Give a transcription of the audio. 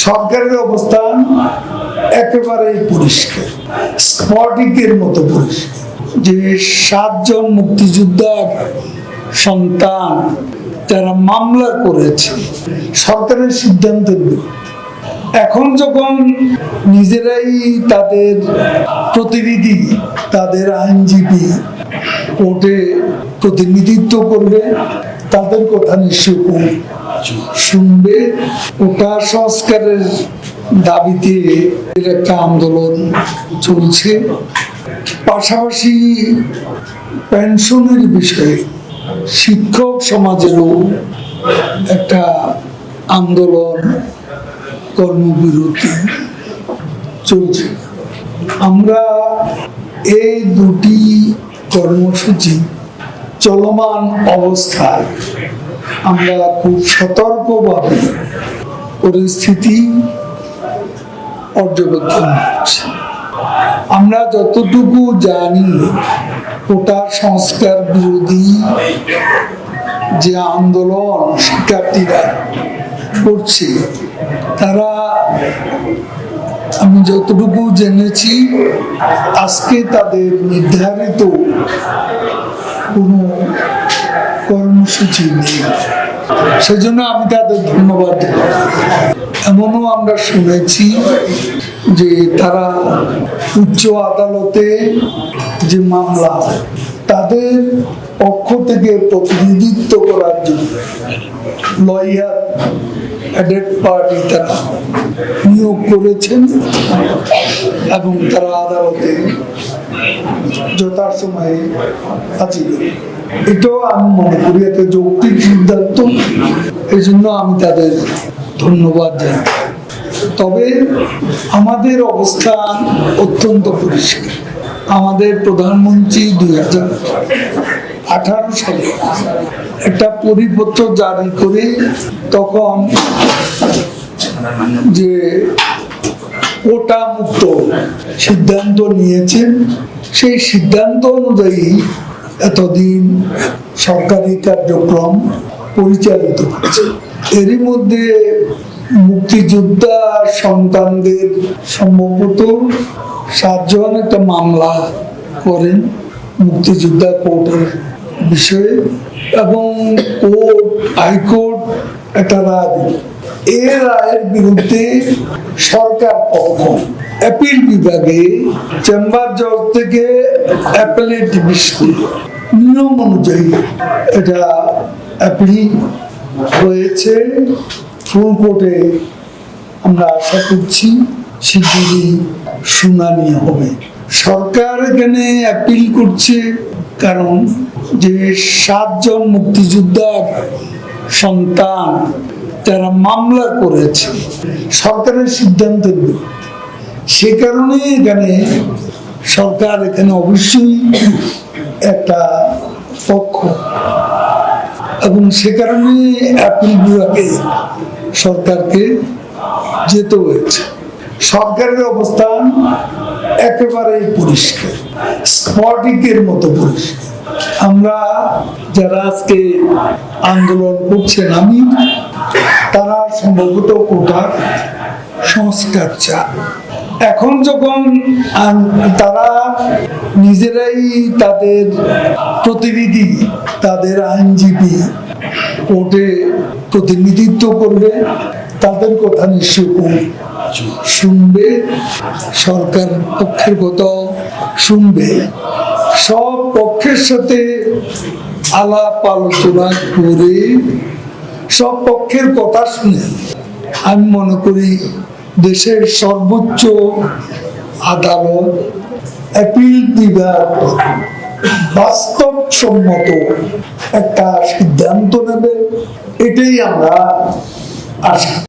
সরকারের অবস্থান একেবারেই পরিষ্কার, স্ফটিকের মতো পরিষ্কার যে 7 জন মুক্তিযোদ্ধার সন্তান যারা মামলা করেছে সরকারের সিদ্ধান্তের বিরুদ্ধে, এখন যখন নিজেরাই তাদের প্রতিনিধি, তাদের আইনজীবী কোর্টে প্রতিনিধিত্ব করবে, তাদের কথা নিশ্চয় শুনবে। ওটা সংস্কারের দাবিতে একটা আন্দোলন চলছে। পাশাপাশি পেনশনের বিষয়ে শিক্ষক সমাজেরও একটা আন্দোলন, কর্মবিরতি চলছে। আমরা এই দুটি কর্মসূচি চলমান অবস্থায় আমরা খুব সতর্কভাবে পরিস্থিতি পর্যবেক্ষণ করছি। আমরা যতটুকু জানি কোটা সংস্কার বিরোধী যে আন্দোলন শিক্ষার্থীরা করছে, তারা, আমি যতটুকু জেনেছি, আজকে তাদের নির্ধারিত কোনো কর্মসূচি নেই। সেজন্য আমি তাদের ধন্যবাদ দেব। এমনও আমরা শুনেছি যে তারা উচ্চ আদালতে যে মামলা, তাদের পক্ষ থেকে প্রতিনিধিত্ব করার জন্য লয়ার অ্যাডেড পার্টি তারা নিয়োগ করেছেন এবং তারা আদালতে যথাসময়ে হাজির। এটাও আমি মনে করি একটা যৌক্তিক সিদ্ধান্ত, এই জন্য আমি তাদের ধন্যবাদ জানাই। তবে আমাদের অবস্থান অত্যন্ত পরিষ্কার। আমাদের প্রধানমন্ত্রী 2018 সালে একটা পরিপত্র জারি করে তখন যে কোটা মুক্ত সিদ্ধান্ত নিয়েছেন, সেই সিদ্ধান্ত অনুযায়ী এতদিন সরকারি কার্যক্রম পরিচালিত হচ্ছে। এরই মধ্যে মুক্তিযোদ্ধা সন্তানদের সম্ভবত 7 জন একটা মামলা করেন মুক্তিযোদ্ধা কোর্টের বিষয়ে, এবং কোর্ট, হাইকোর্ট একটা রায় দিল। এই রায়ের বিরুদ্ধে সরকার পক্ষ অ্যাপিল বিভাগে চেম্বার জজ থেকে অ্যাপেলেট ডিভিশন নিয়ম অনুযায়ী এটা অ্যাপিল হয়েছে। ফুল কোর্টে আমরা আশা করছি শীঘ্রই শুনানি হবে। সরকার এখানে অ্যাপিল করছে কারণ যে 7 জন মুক্তিযোদ্ধার সন্তান যারা মামলা করেছে সরকারের সিদ্ধান্তের বিরুদ্ধে, সে কারণে এখানে সরকার এখানে অবশ্যই একটা পক্ষ, এবং সে কারণে অ্যাপিল বিভাগে সরকারকে যেতে হয়েছে। সরকারের অবস্থান একেবারেই পরিষ্কার, স্ফটিকের মতো পরিষ্কার। আমরা যারা আজকে আন্দোলন করছেন, আমি তারা সম্ভবত কোটা সংস্কার চান। এখন যখন তারা নিজেরাই তাদের প্রতিনিধি, তাদের আইনজীবী কোর্টে প্রতিনিধিত্ব করবে, তাদের কথা নিশ্চয় শুনবে, সরকার পক্ষের কথা শুনবে। সব পক্ষের সাথে আলাপ আলোচনা করে সব পক্ষের কথা শুনে আমি মনে করি দেশের সর্বোচ্চ আদালত অ্যাপিল বিভাগ বাস্তবসম্মত একটা সিদ্ধান্ত নেবে, এটাই আমরা আশা।